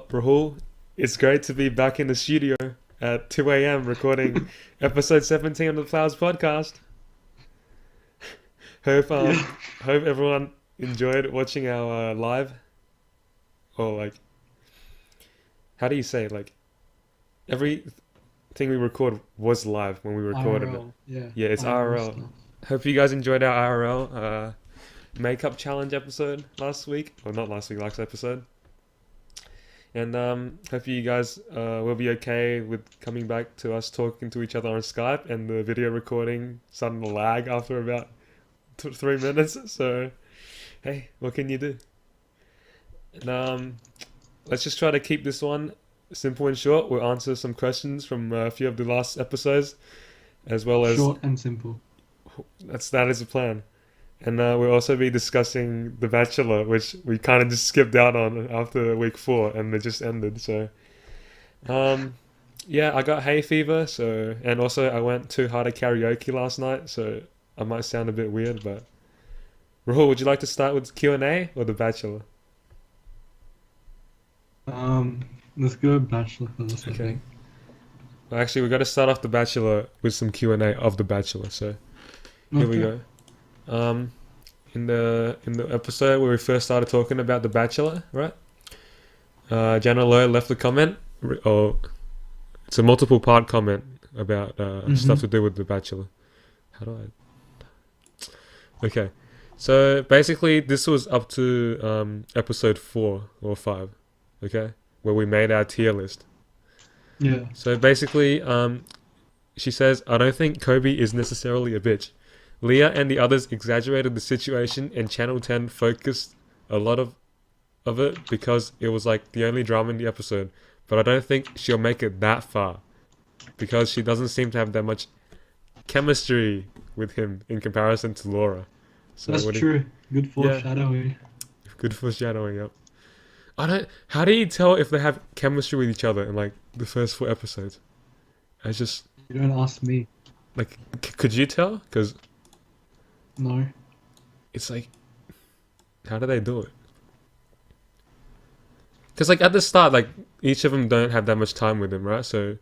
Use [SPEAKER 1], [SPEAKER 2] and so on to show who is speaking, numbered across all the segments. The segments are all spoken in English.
[SPEAKER 1] Rahul? It's great to be back in the studio at 2 a.m. recording episode 17 of the Plowers podcast. Hope
[SPEAKER 2] Yeah.
[SPEAKER 1] hope everyone enjoyed watching our live, or like, how do you say, like, everything we record was live when we recorded it.
[SPEAKER 2] IRL. Yeah.
[SPEAKER 1] Yeah, it's
[SPEAKER 2] IRL
[SPEAKER 1] IRL.
[SPEAKER 2] stuff.
[SPEAKER 1] Hope you guys enjoyed our IRL makeup challenge episode last week, or not last week, last episode. And hope you guys will be okay with coming back to us talking to each other on Skype and the video recording starting to lag after about 3 minutes. So, hey, what can you do? And let's just try to keep this one simple and short. We'll answer some questions from a few of the last episodes, as well as
[SPEAKER 2] Short and simple.
[SPEAKER 1] that is the plan. And we'll also be discussing The Bachelor, which we kind of just skipped out on after week 4, and it just ended. So, yeah, I got hay fever. So, and also I went too hard at karaoke last night, so I might sound a bit weird. But Rahul, would you like to start with Q&A or The Bachelor?
[SPEAKER 2] Let's go Bachelor first, I
[SPEAKER 1] Okay.
[SPEAKER 2] think.
[SPEAKER 1] Well, actually, we got to start off The Bachelor with some Q&A of The Bachelor. So here we
[SPEAKER 2] Okay.
[SPEAKER 1] go. In the episode where we first started talking about The Bachelor, right? Jenna Lowe left a comment, or it's a multiple part comment about stuff
[SPEAKER 2] Mm-hmm.
[SPEAKER 1] to do with The Bachelor. How do I? Okay, so basically this was up to episode 4 or 5, okay, where we made our tier list.
[SPEAKER 2] Yeah.
[SPEAKER 1] So basically, she says, I don't think Kobe is necessarily a bitch. Leah and the others exaggerated the situation, and Channel 10 focused a lot of it because it was like the only drama in the episode. But I don't think she'll make it that far because she doesn't seem to have that much chemistry with him in comparison to Laura. So
[SPEAKER 2] That's
[SPEAKER 1] what do
[SPEAKER 2] true. Good
[SPEAKER 1] yeah,
[SPEAKER 2] foreshadowing.
[SPEAKER 1] good foreshadowing, yep. I don't. How do you tell if they have chemistry with each other in like the first 4 episodes? I just
[SPEAKER 2] You don't ask me.
[SPEAKER 1] like, could you tell? Because
[SPEAKER 2] No.
[SPEAKER 1] it's like, how do they do it? Because like at the start, like each of them don't have that much time with him, right? So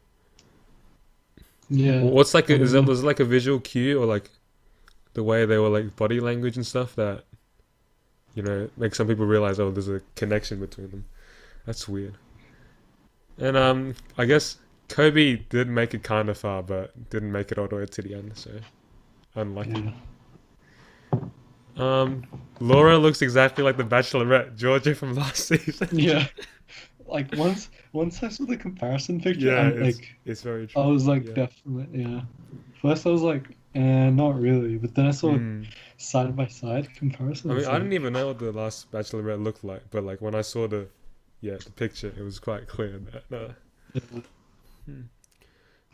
[SPEAKER 2] Yeah.
[SPEAKER 1] what's like
[SPEAKER 2] I
[SPEAKER 1] a,
[SPEAKER 2] don't know.
[SPEAKER 1] is it like a visual cue or like the way they were like body language and stuff that make some people realize, oh, there's a connection between them. That's weird. And I guess Kobe did make it kind of far, but didn't make it all the way to the end, so unlucky.
[SPEAKER 2] Yeah.
[SPEAKER 1] Laura looks exactly like the Bachelorette, Georgia from last season.
[SPEAKER 2] Yeah. Like once I saw the comparison picture,
[SPEAKER 1] Yeah,
[SPEAKER 2] I'm like,
[SPEAKER 1] it's very
[SPEAKER 2] I
[SPEAKER 1] true.
[SPEAKER 2] was like,
[SPEAKER 1] Yeah.
[SPEAKER 2] definitely, yeah. First I was like, not really. But then I saw
[SPEAKER 1] Hmm.
[SPEAKER 2] side by side comparison.
[SPEAKER 1] I mean,
[SPEAKER 2] It's
[SPEAKER 1] I didn't
[SPEAKER 2] like,
[SPEAKER 1] even know what the last Bachelorette looked like, but like when I saw the picture, it was quite clear that.
[SPEAKER 2] yeah.
[SPEAKER 1] Hmm.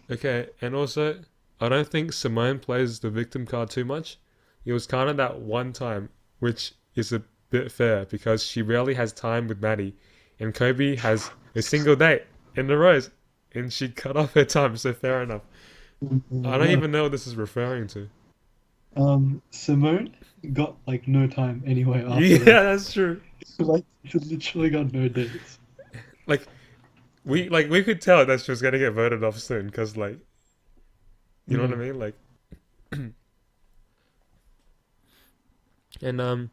[SPEAKER 1] Okay, and also, I don't think Simone plays the victim card too much. It was kind of that one time, which is a bit fair because she rarely has time with Maddie, and Kobe has a single date in the rose, and she cut off her time, so fair enough. I don't
[SPEAKER 2] Yeah.
[SPEAKER 1] even know what this is referring to.
[SPEAKER 2] Simone got like no time anyway after
[SPEAKER 1] Yeah,
[SPEAKER 2] that.
[SPEAKER 1] that's true.
[SPEAKER 2] Like she literally got no dates.
[SPEAKER 1] Like we could tell that she was gonna get voted off soon, cause like you know what I
[SPEAKER 2] Yeah.
[SPEAKER 1] mean, like and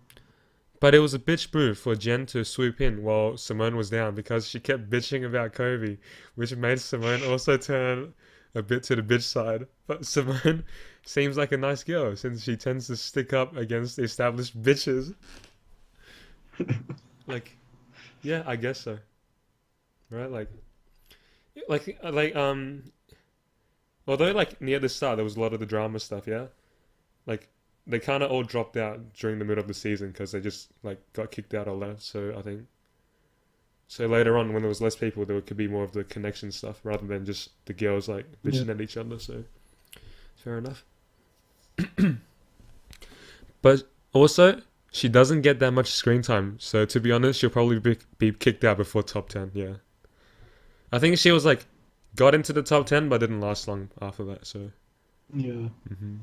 [SPEAKER 1] but it was a bitch move for Jen to swoop in while Simone was down because she kept bitching about Kobe, which made Simone also turn a bit to the bitch side. But Simone seems like a nice girl since she tends to stick up against established bitches. Like, yeah, I guess so. Right? Like although like near the start there was a lot of the drama stuff, yeah? Like they kind of all dropped out during the middle of the season because they just like got kicked out or left. So I think so later on when there was less people, there could be more of the connection stuff rather than just the girls like
[SPEAKER 2] Yeah.
[SPEAKER 1] bitching at each other. So fair enough. But also she doesn't get that much screen time. So to be honest, she'll probably be kicked out before top 10. Yeah, I think she was like got into the top 10 but didn't last long after that. So.
[SPEAKER 2] Yeah.
[SPEAKER 1] hmm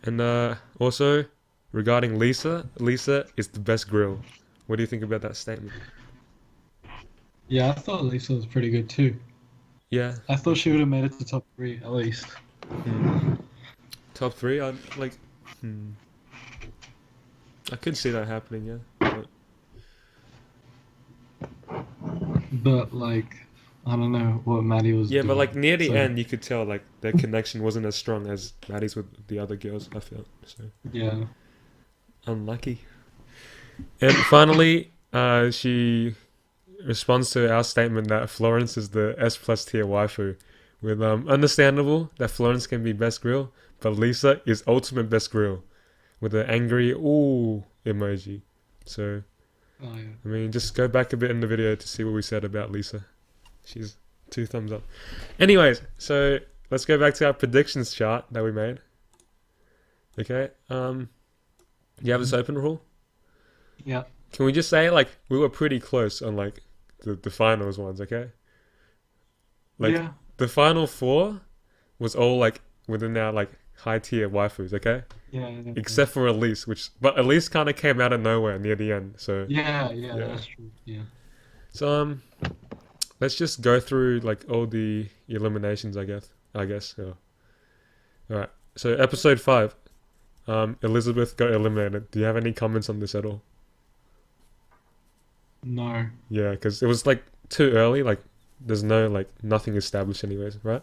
[SPEAKER 1] And also regarding Lisa is the best grill. What do you think about that statement?
[SPEAKER 2] Yeah, I thought Lisa was pretty good too.
[SPEAKER 1] Yeah.
[SPEAKER 2] I thought she would have made it to top three at least.
[SPEAKER 1] Hmm. Top three, I'd like. Hmm. I could see that happening, yeah. But
[SPEAKER 2] But like, I don't know what Maddie was
[SPEAKER 1] yeah, but like
[SPEAKER 2] doing.
[SPEAKER 1] near the
[SPEAKER 2] So
[SPEAKER 1] end, you could tell like their connection wasn't as strong as Maddie's with the other girls. I felt so
[SPEAKER 2] yeah.
[SPEAKER 1] unlucky. And finally, she responds to our statement that Florence is the S plus tier waifu, with understandable that Florence can be best grill, but Lisa is ultimate best grill with an angry ooh emoji. So
[SPEAKER 2] Oh yeah.
[SPEAKER 1] I mean, just go back a bit in the video to see what we said about Lisa. She's 2 thumbs up. Anyways, so let's go back to our predictions chart that we made. Okay. You have this open, Rule?
[SPEAKER 2] Yeah.
[SPEAKER 1] Can we just say like we were pretty close on like the finals ones, okay? Like
[SPEAKER 2] Yeah.
[SPEAKER 1] the final four was all like within our like high tier waifus, okay?
[SPEAKER 2] Yeah. Yeah.
[SPEAKER 1] Except for Elise, but Elise kind of came out of nowhere near the end. So
[SPEAKER 2] Yeah. Yeah.
[SPEAKER 1] yeah.
[SPEAKER 2] That's true. Yeah.
[SPEAKER 1] So let's just go through like all the eliminations, I guess. Yeah. All right. So episode 5, Elizabeth got eliminated. Do you have any comments on this at all?
[SPEAKER 2] No.
[SPEAKER 1] Yeah, because it was like too early. Like there's no like nothing established, anyways, right?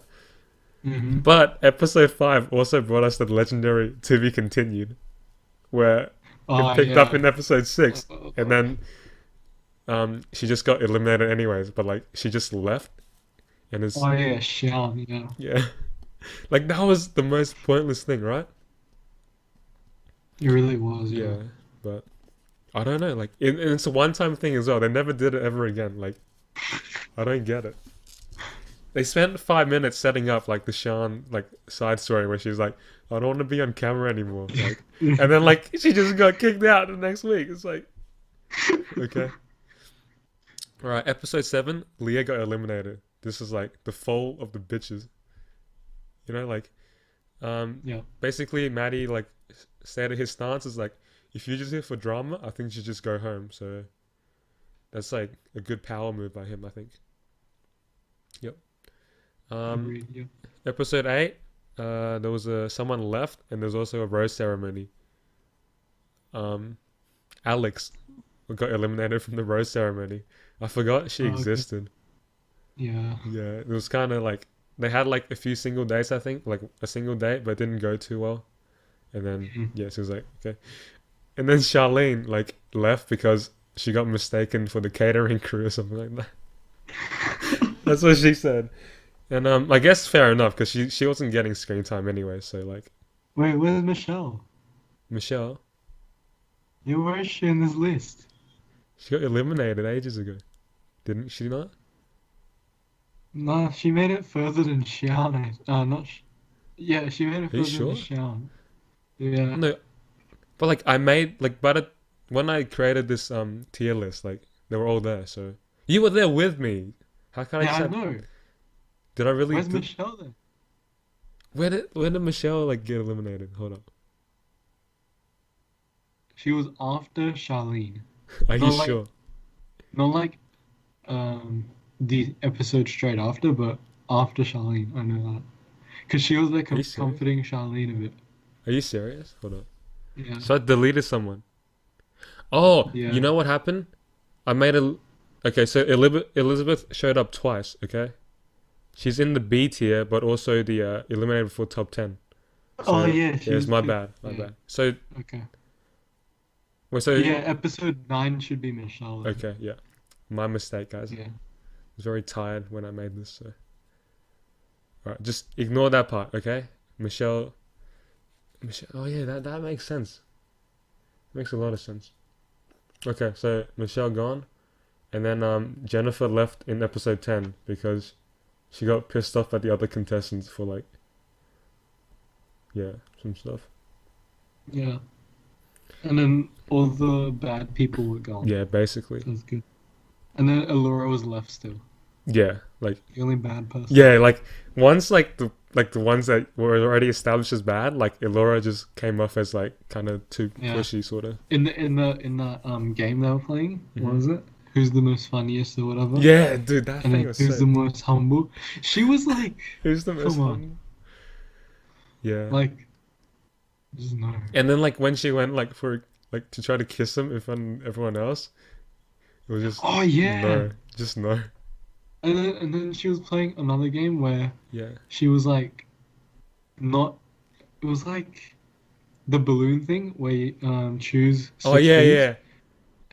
[SPEAKER 2] Mm-hmm.
[SPEAKER 1] But episode 5 also brought us the legendary "To Be Continued," where it
[SPEAKER 2] Oh
[SPEAKER 1] picked up
[SPEAKER 2] yeah.
[SPEAKER 1] in episode 6, and then she just got eliminated anyways. But like she just left, and it's
[SPEAKER 2] Oh yeah. Xian. Yeah.
[SPEAKER 1] yeah, like that was the most pointless thing, right?
[SPEAKER 2] It really was. Yeah.
[SPEAKER 1] Yeah, but I don't know. Like, and it's a one-time thing as well. They never did it ever again. Like, I don't get it. They spent 5 minutes setting up like the Sean like side story where she's like, "I don't want to be on camera anymore," like, and then like she just got kicked out the next week. It's like, okay, all right. Episode 7, Leah got eliminated. This is like the fall of the bitches. You know, like,
[SPEAKER 2] Yeah.
[SPEAKER 1] basically Maddie like stated his stance is like, if you're just here for drama, I think you should just go home. So that's like a good power move by him, I think. Yep.
[SPEAKER 2] Agreed. Yeah.
[SPEAKER 1] Episode 8, there was someone left, and there's also a rose ceremony. Alex got eliminated from the rose ceremony. I forgot she
[SPEAKER 2] Oh, okay.
[SPEAKER 1] existed.
[SPEAKER 2] Yeah.
[SPEAKER 1] Yeah, it was kind of like they had like a few single dates, I think, like a single date, but it didn't go too well. And then
[SPEAKER 2] Mhm.
[SPEAKER 1] yes, it was like okay. And then Charlene like left because she got mistaken for the catering crew or something like that. That's what she said. And I guess fair enough because she wasn't getting screen time anyway. So like
[SPEAKER 2] Wait, where's Michelle?
[SPEAKER 1] Michelle,
[SPEAKER 2] Yeah, where is she in this list?
[SPEAKER 1] she got eliminated ages ago, didn't she not?
[SPEAKER 2] Nah, she made it further than Xian. Not. Yeah, she made it
[SPEAKER 1] Are you
[SPEAKER 2] further than
[SPEAKER 1] sure?
[SPEAKER 2] Xian. Yeah.
[SPEAKER 1] No, but like I made like but when I created this tier list, like they were all there. So you were there with me. How can I
[SPEAKER 2] Yeah,
[SPEAKER 1] just
[SPEAKER 2] I
[SPEAKER 1] have?
[SPEAKER 2] know.
[SPEAKER 1] Did I really?
[SPEAKER 2] Where's Michelle then?
[SPEAKER 1] Where did Michelle like get eliminated? Hold up.
[SPEAKER 2] She was after Charlene.
[SPEAKER 1] Are you
[SPEAKER 2] Not like,
[SPEAKER 1] sure?
[SPEAKER 2] not like, the episode straight after, but after Charlene. I know that. Because she was like
[SPEAKER 1] Are you serious?
[SPEAKER 2] comforting Charlene a bit.
[SPEAKER 1] Are you serious? Hold up.
[SPEAKER 2] Yeah.
[SPEAKER 1] So I deleted someone. Oh,
[SPEAKER 2] Yeah.
[SPEAKER 1] you know what happened? I made a. Okay, so Elizabeth showed up twice. Okay, she's in the B tier, but also the eliminated for top 10.
[SPEAKER 2] Oh
[SPEAKER 1] So
[SPEAKER 2] yeah, she
[SPEAKER 1] yeah, it's
[SPEAKER 2] was
[SPEAKER 1] my
[SPEAKER 2] too.
[SPEAKER 1] bad. My
[SPEAKER 2] Yeah.
[SPEAKER 1] bad. So
[SPEAKER 2] Okay.
[SPEAKER 1] wait, so
[SPEAKER 2] Yeah, episode 9 should be Michelle then.
[SPEAKER 1] okay, yeah, my mistake, guys. I
[SPEAKER 2] Yeah.
[SPEAKER 1] was very tired when I made this. So all right, just ignore that part. Okay, Michelle. Michelle. Oh yeah, that makes sense. Makes a lot of sense. Okay, so Michelle gone, and then Jennifer left in episode 10 because she got pissed off at the other contestants for like yeah some stuff.
[SPEAKER 2] Yeah. And then all the bad people were gone.
[SPEAKER 1] Yeah, basically.
[SPEAKER 2] That's good. And then Allura was left still.
[SPEAKER 1] Yeah, like
[SPEAKER 2] The only bad person.
[SPEAKER 1] yeah, like once like the ones that were already established as bad, like Elora just came off as like kind of too
[SPEAKER 2] Yeah.
[SPEAKER 1] pushy sort of.
[SPEAKER 2] In the game they were playing, what
[SPEAKER 1] Mhm.
[SPEAKER 2] was it? who's the most funniest or whatever,
[SPEAKER 1] Yeah, dude, that
[SPEAKER 2] and
[SPEAKER 1] thing
[SPEAKER 2] then
[SPEAKER 1] was
[SPEAKER 2] who's
[SPEAKER 1] so.
[SPEAKER 2] the most humble. She was like,
[SPEAKER 1] Who's the most
[SPEAKER 2] come on,
[SPEAKER 1] fun? Yeah.
[SPEAKER 2] like, just no.
[SPEAKER 1] And then like when she went like for like to try to kiss him in front of everyone else, it was just
[SPEAKER 2] Oh yeah.
[SPEAKER 1] no, just no.
[SPEAKER 2] And then she was playing another game where
[SPEAKER 1] Yeah.
[SPEAKER 2] she was like not. It was like the balloon thing where you choose
[SPEAKER 1] Oh
[SPEAKER 2] six
[SPEAKER 1] yeah,
[SPEAKER 2] things,
[SPEAKER 1] yeah,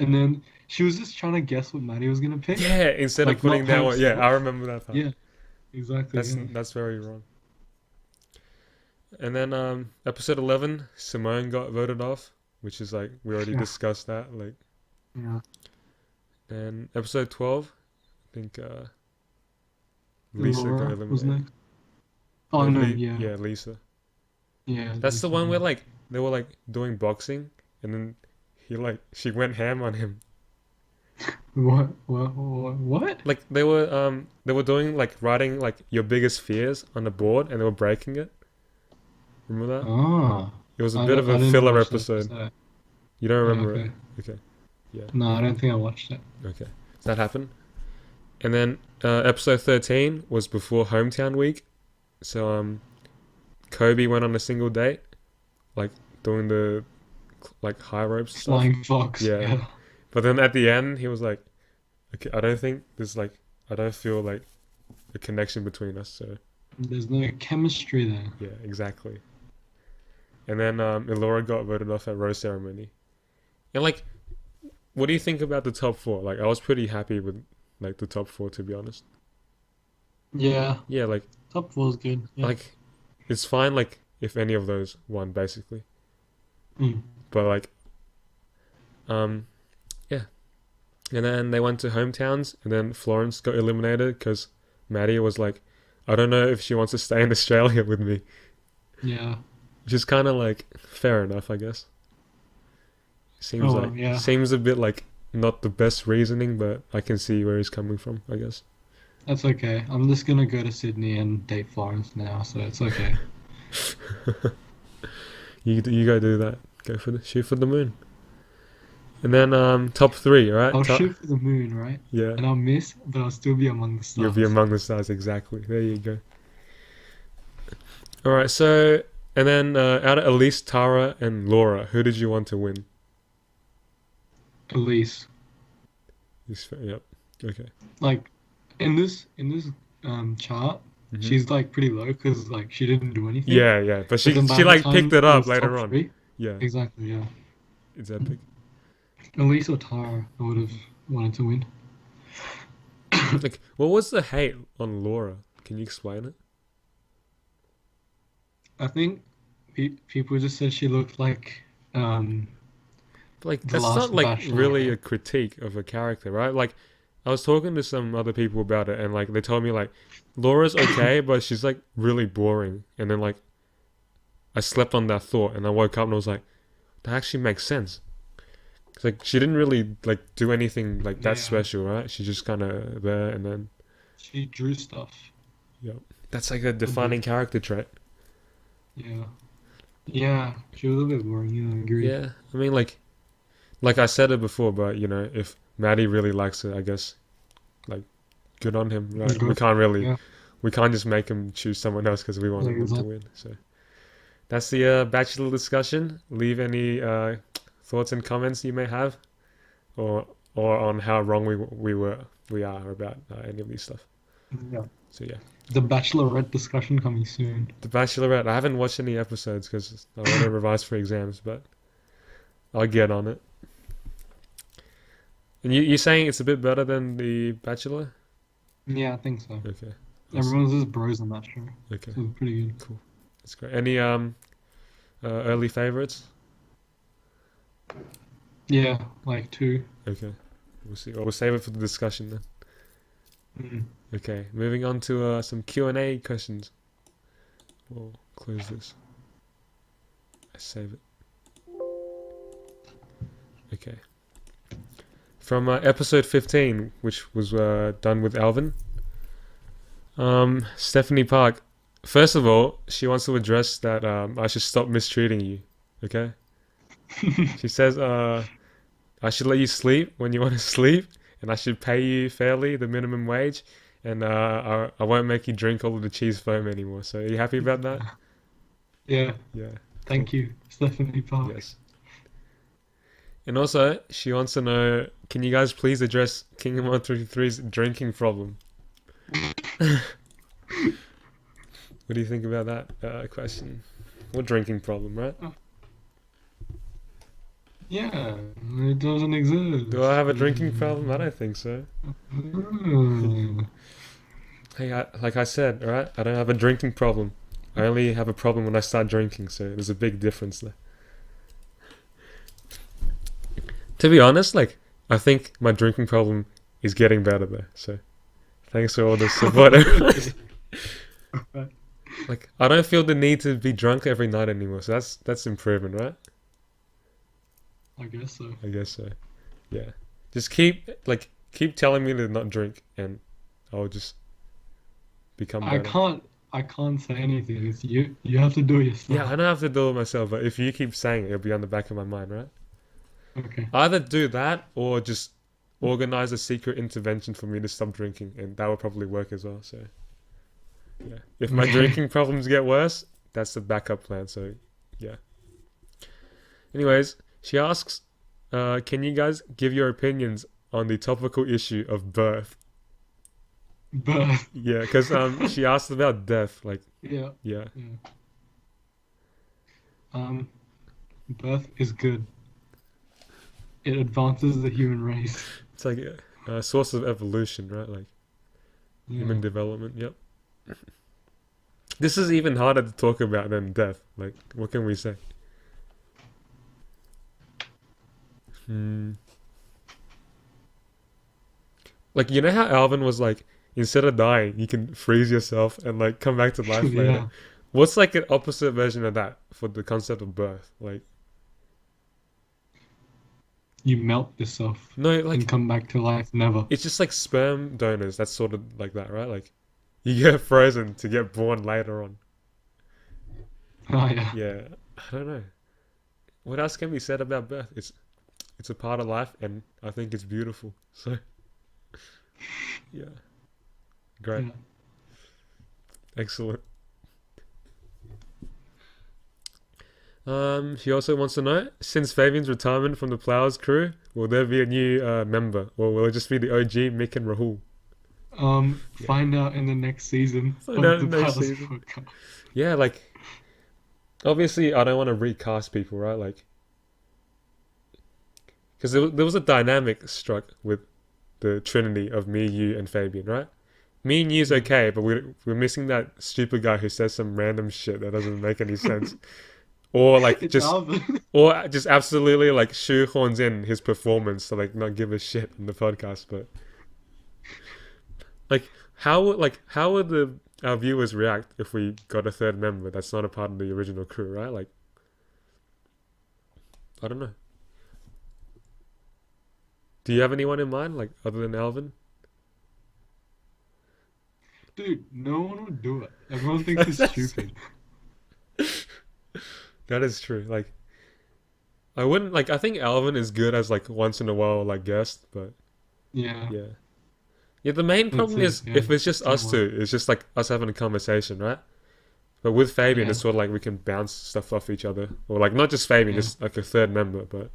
[SPEAKER 2] and then she was just trying to guess what Maddie was gonna pick,
[SPEAKER 1] yeah. Instead of
[SPEAKER 2] like not
[SPEAKER 1] putting down one, yeah, I
[SPEAKER 2] herself.
[SPEAKER 1] remember that part.
[SPEAKER 2] Yeah, exactly. Yeah.
[SPEAKER 1] That's very wrong. And then episode 11, Simone got voted off, which is like we already
[SPEAKER 2] Yeah.
[SPEAKER 1] discussed that. Like,
[SPEAKER 2] Yeah.
[SPEAKER 1] and episode 12, I think Lisa got
[SPEAKER 2] Laura was
[SPEAKER 1] eliminated.
[SPEAKER 2] next. Oh no,
[SPEAKER 1] Yeah, Lisa.
[SPEAKER 2] yeah.
[SPEAKER 1] That's the
[SPEAKER 2] Lisa
[SPEAKER 1] one where
[SPEAKER 2] won.
[SPEAKER 1] like they were like doing boxing, and then she went ham on him.
[SPEAKER 2] What? What?
[SPEAKER 1] Like they were doing like writing like your biggest fears on the board, and they were breaking it. Remember that?
[SPEAKER 2] Ah,
[SPEAKER 1] It was a bit of
[SPEAKER 2] I
[SPEAKER 1] a
[SPEAKER 2] didn't
[SPEAKER 1] filler
[SPEAKER 2] watch that
[SPEAKER 1] episode.
[SPEAKER 2] episode.
[SPEAKER 1] You don't
[SPEAKER 2] Oh,
[SPEAKER 1] remember it?
[SPEAKER 2] okay.
[SPEAKER 1] Okay. Yeah.
[SPEAKER 2] No, I don't think I watched it.
[SPEAKER 1] Okay. So that happened. And then episode 13 was before hometown week. So Kobe went on a single date, like doing the like high ropes stuff.
[SPEAKER 2] Flying Fox.
[SPEAKER 1] Yeah.
[SPEAKER 2] Yeah.
[SPEAKER 1] But then at the end he was like, okay, I don't feel like a connection between us. So
[SPEAKER 2] There's no chemistry there.
[SPEAKER 1] yeah, exactly. And then Elora got voted off at rose ceremony. And like, what do you think about the top four? Like, I was pretty happy with like the top four, to be honest.
[SPEAKER 2] Yeah.
[SPEAKER 1] Yeah,
[SPEAKER 2] Top four is good. Yeah.
[SPEAKER 1] like it's fine. Like if any of those won, basically.
[SPEAKER 2] Mm.
[SPEAKER 1] But like, yeah. And then they went to hometowns, and then Florence got eliminated because Maddie was like, I don't know if she wants to stay in Australia with me.
[SPEAKER 2] Yeah.
[SPEAKER 1] Which is kind of like fair enough, I guess. Seems
[SPEAKER 2] Oh,
[SPEAKER 1] like
[SPEAKER 2] yeah.
[SPEAKER 1] seems a bit like not the best reasoning, but I can see where he's coming from, I guess.
[SPEAKER 2] That's okay. I'm just gonna go to Sydney and date Florence now, so it's okay.
[SPEAKER 1] You go do that. Go for the shoot for the moon. And then top three, all right?
[SPEAKER 2] I'll shoot for the moon, right?
[SPEAKER 1] Yeah.
[SPEAKER 2] And I'll miss, but I'll still be among the stars.
[SPEAKER 1] You'll be among the stars, exactly. There you go. All right, so and then out of Elise, Tara, and Laura, who did you want to win?
[SPEAKER 2] Elise.
[SPEAKER 1] Yep. Okay.
[SPEAKER 2] Like in this chart,
[SPEAKER 1] Mhm.
[SPEAKER 2] she's like pretty low because like she didn't do anything.
[SPEAKER 1] Yeah, yeah, but
[SPEAKER 2] But then by
[SPEAKER 1] she
[SPEAKER 2] the
[SPEAKER 1] like
[SPEAKER 2] time
[SPEAKER 1] picked it
[SPEAKER 2] it
[SPEAKER 1] up
[SPEAKER 2] was
[SPEAKER 1] later
[SPEAKER 2] top
[SPEAKER 1] on.
[SPEAKER 2] three,
[SPEAKER 1] Yeah,
[SPEAKER 2] exactly, yeah.
[SPEAKER 1] it's epic.
[SPEAKER 2] Elise or Tara, I would have wanted to win.
[SPEAKER 1] Like, what was the hate on Laura? Can you explain it?
[SPEAKER 2] I think people just said she looked like
[SPEAKER 1] Like,
[SPEAKER 2] the
[SPEAKER 1] that's
[SPEAKER 2] last
[SPEAKER 1] not like
[SPEAKER 2] Bachelor.
[SPEAKER 1] really a critique of a character, right? Like, I was talking to some other people about it, and like they told me like Laura's okay, but she's like really boring. And then like I slept on that thought, and I woke up and I was like, that actually makes sense. 'Cause, like she didn't really like do anything like that
[SPEAKER 2] Yeah.
[SPEAKER 1] special, right? She's just kind of there, and then
[SPEAKER 2] She drew stuff.
[SPEAKER 1] that's like a defining character trait.
[SPEAKER 2] Yeah. Yeah, she was a bit boring, yeah, I agree.
[SPEAKER 1] Yeah, I mean like I said it before, but you know, if Maddie really likes it, I guess like good on him, right? We
[SPEAKER 2] Good.
[SPEAKER 1] can't really
[SPEAKER 2] Yeah.
[SPEAKER 1] we can't just make him choose someone else because we want
[SPEAKER 2] Yeah,
[SPEAKER 1] him to
[SPEAKER 2] exactly.
[SPEAKER 1] win. So that's the Bachelor discussion. Leave any thoughts and comments you may have, or on how wrong we are about any of these stuff.
[SPEAKER 2] Yeah.
[SPEAKER 1] So yeah,
[SPEAKER 2] The Bachelorette discussion coming soon.
[SPEAKER 1] The Bachelorette. I haven't watched any episodes because I want to revise for exams, but I'll get on it. And you're saying it's a bit better than The Bachelor?
[SPEAKER 2] Yeah, I think so.
[SPEAKER 1] Okay.
[SPEAKER 2] Everyone's just bros on that show.
[SPEAKER 1] Okay.
[SPEAKER 2] So it's pretty good.
[SPEAKER 1] Cool. That's great. Any early favorites?
[SPEAKER 2] Yeah, like two.
[SPEAKER 1] Okay. We'll see. Or we'll save it for the discussion then.
[SPEAKER 2] Mm.
[SPEAKER 1] Okay. Moving on to some Q&A questions. We'll close this. I save it. Okay. From episode 15, which was done with Alvin. Stephanie Park. First of all, she wants to address that I should stop mistreating you. Okay? She says I should let you sleep when you want to sleep and I should pay you fairly the minimum wage, and I won't make you drink all of the cheese foam anymore. So are you happy about that?
[SPEAKER 2] Yeah.
[SPEAKER 1] Yeah. Cool.
[SPEAKER 2] Thank you, Stephanie Park.
[SPEAKER 1] Yes. And also, she wants to know, can you guys please address Kingdom 133's drinking problem? What do you think about that question? What drinking problem, right?
[SPEAKER 2] Yeah, it doesn't exist.
[SPEAKER 1] Do I have a drinking problem? I don't think so.
[SPEAKER 2] Mm.
[SPEAKER 1] Hey, like I said, alright? I don't have a drinking problem. I only have a problem when I start drinking, so there's a big difference there. To be honest, like, I think my drinking problem is getting better there, so thanks for all the support. Like, I don't feel the need to be drunk every night anymore, so that's improvement, right?
[SPEAKER 2] I guess so.
[SPEAKER 1] I guess so. Yeah. Just keep telling me to not drink, and I'll just become better.
[SPEAKER 2] I can't say anything. It's you. You have to do it yourself.
[SPEAKER 1] Yeah, I don't have to do it myself, but if you keep saying it, it'll be on the back of my mind, right?
[SPEAKER 2] Okay.
[SPEAKER 1] Either do that or just organize a secret intervention for me to stop drinking, and that would probably work as well. So, yeah. If my drinking problems get worse, that's the backup plan. So, yeah. Anyways, she asks, can you guys give your opinions on the topical issue of birth?
[SPEAKER 2] Birth.
[SPEAKER 1] Yeah, because she asked about death. Like,
[SPEAKER 2] Yeah.
[SPEAKER 1] yeah.
[SPEAKER 2] Birth is good. It advances the human race.
[SPEAKER 1] It's like a source of evolution, right? Like human development. Yep. This is even harder to talk about than death. Like, what can we say? Like, you know how Alvin was like, instead of dying, you can freeze yourself and like come back to life later.
[SPEAKER 2] Yeah.
[SPEAKER 1] What's like an opposite version of that for the concept of birth? Like,
[SPEAKER 2] You melt yourself
[SPEAKER 1] no, like
[SPEAKER 2] and come back to life. Never.
[SPEAKER 1] it's just like sperm donors. That's sort of like that, right? Like, you get frozen to get born later on.
[SPEAKER 2] Oh yeah.
[SPEAKER 1] Yeah, I don't know. What else can be said about birth? It's a part of life, and I think it's beautiful. So, yeah, great,
[SPEAKER 2] Yeah.
[SPEAKER 1] excellent. She also wants to know, since Fabian's retirement from the Plowers crew, will there be a new member, or will it just be the OG Mick and Rahul?
[SPEAKER 2] Find out in the next season
[SPEAKER 1] Find out
[SPEAKER 2] of the
[SPEAKER 1] next
[SPEAKER 2] Palace
[SPEAKER 1] season.
[SPEAKER 2] podcast.
[SPEAKER 1] Yeah, like, obviously, I don't want to recast people, right? Like, because there was a dynamic struck with the trinity of me, you, and Fabian, right? Me and you's okay, but we're missing that stupid guy who says some random shit that doesn't make any sense. Or like
[SPEAKER 2] It's
[SPEAKER 1] just
[SPEAKER 2] Alvin.
[SPEAKER 1] or just absolutely like shoehorns in his performance to like not give a shit on the podcast. But like how would our viewers react if we got a third member that's not a part of the original crew, right? Like, I don't know. Do you have anyone in mind, like, other than Alvin?
[SPEAKER 2] Dude, no one would do it. Everyone thinks it's stupid.
[SPEAKER 1] That is true. Like, I wouldn't like. I think Alvin is good as like once in a while like guest, but
[SPEAKER 2] Yeah.
[SPEAKER 1] yeah. Yeah, the main problem is
[SPEAKER 2] Yeah,
[SPEAKER 1] if it's just
[SPEAKER 2] that's
[SPEAKER 1] us
[SPEAKER 2] the
[SPEAKER 1] two, it's just like us having a conversation, right? But with Fabian,
[SPEAKER 2] Yeah.
[SPEAKER 1] it's sort of like we can bounce stuff off each other, or like not just Fabian,
[SPEAKER 2] Yeah.
[SPEAKER 1] just like a third member. But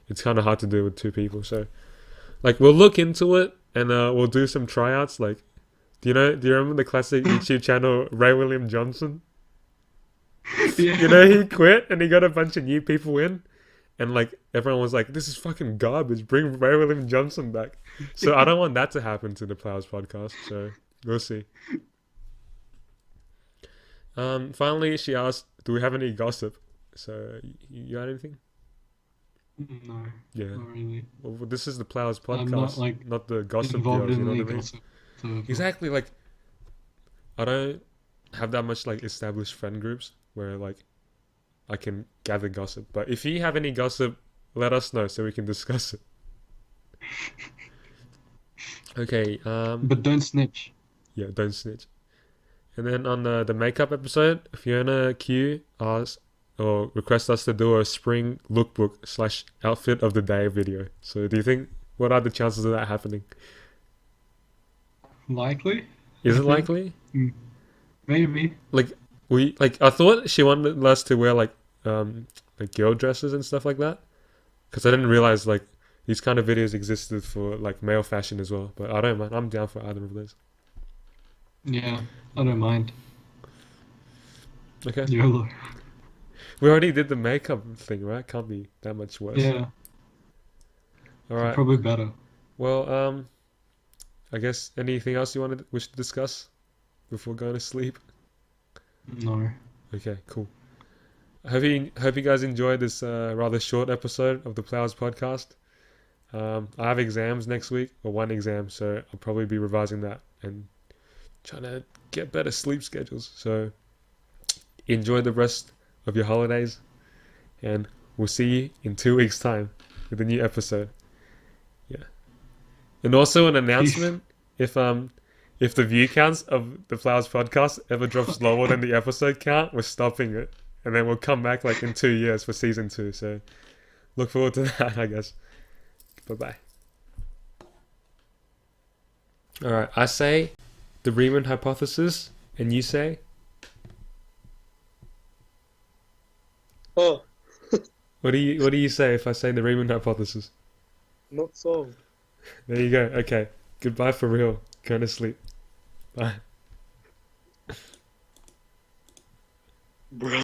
[SPEAKER 1] it's kind of hard to do with two people. So, like, we'll look into it and we'll do some tryouts. Like, do you remember the classic YouTube channel Ray William Johnson?
[SPEAKER 2] Yeah.
[SPEAKER 1] You know, he quit and he got a bunch of new people in, and like everyone was like, "This is fucking garbage. Bring Ray William Johnson back." So I don't want that to happen to the Plowers podcast. So we'll see. Finally, she asked, "Do we have any gossip?" So you got anything?
[SPEAKER 2] No,
[SPEAKER 1] Yeah.
[SPEAKER 2] not really.
[SPEAKER 1] Well, this is the Plowers
[SPEAKER 2] I'm
[SPEAKER 1] podcast,
[SPEAKER 2] not like
[SPEAKER 1] not the gossip
[SPEAKER 2] involved
[SPEAKER 1] girls. You
[SPEAKER 2] in
[SPEAKER 1] know
[SPEAKER 2] any
[SPEAKER 1] what I mean?
[SPEAKER 2] gossip. So,
[SPEAKER 1] Exactly. Like, I don't have that much like established friend groups where like I can gather gossip. But if you have any gossip, let us know so we can discuss it. Okay.
[SPEAKER 2] But don't snitch.
[SPEAKER 1] Yeah, don't snitch. And then on the makeup episode, Fiona Q asked or request us to do a spring lookbook / outfit of the day video. So do you think What are the chances of that happening?
[SPEAKER 2] Likely,
[SPEAKER 1] Is
[SPEAKER 2] I
[SPEAKER 1] it
[SPEAKER 2] think.
[SPEAKER 1] likely?
[SPEAKER 2] Mm, maybe.
[SPEAKER 1] Like I thought she wanted us to wear um like girl dresses and stuff like that because I didn't realize like these kind of videos existed for like male fashion as well. But I don't mind. I'm down for either of those.
[SPEAKER 2] Yeah, I don't mind.
[SPEAKER 1] Okay.
[SPEAKER 2] YOLO.
[SPEAKER 1] We already did the makeup thing, right? Can't be that much worse.
[SPEAKER 2] Yeah,
[SPEAKER 1] All right.
[SPEAKER 2] probably better.
[SPEAKER 1] Well, I guess anything else you wish to discuss before going to sleep?
[SPEAKER 2] No.
[SPEAKER 1] Okay, cool. Hope you guys enjoyed this rather short episode of the Plowers podcast. I have exams next week, or one exam, so I'll probably be revising that and trying to get better sleep schedules. So enjoy the rest of your holidays, and we'll see you in 2 weeks' time with a new episode. Yeah, and also an
[SPEAKER 2] Peace.
[SPEAKER 1] announcement: if the view counts of the Flowers podcast ever drops lower than the episode count, we're stopping it, and then we'll come back like in 2 years for season 2. So look forward to that, I guess. Bye bye. All right, I say the Riemann hypothesis, and you say
[SPEAKER 3] Oh,
[SPEAKER 1] what do you say if I say the Riemann hypothesis?
[SPEAKER 3] not so.
[SPEAKER 1] There you go. Okay. Goodbye for real. Going to sleep. Bye.
[SPEAKER 3] Bro.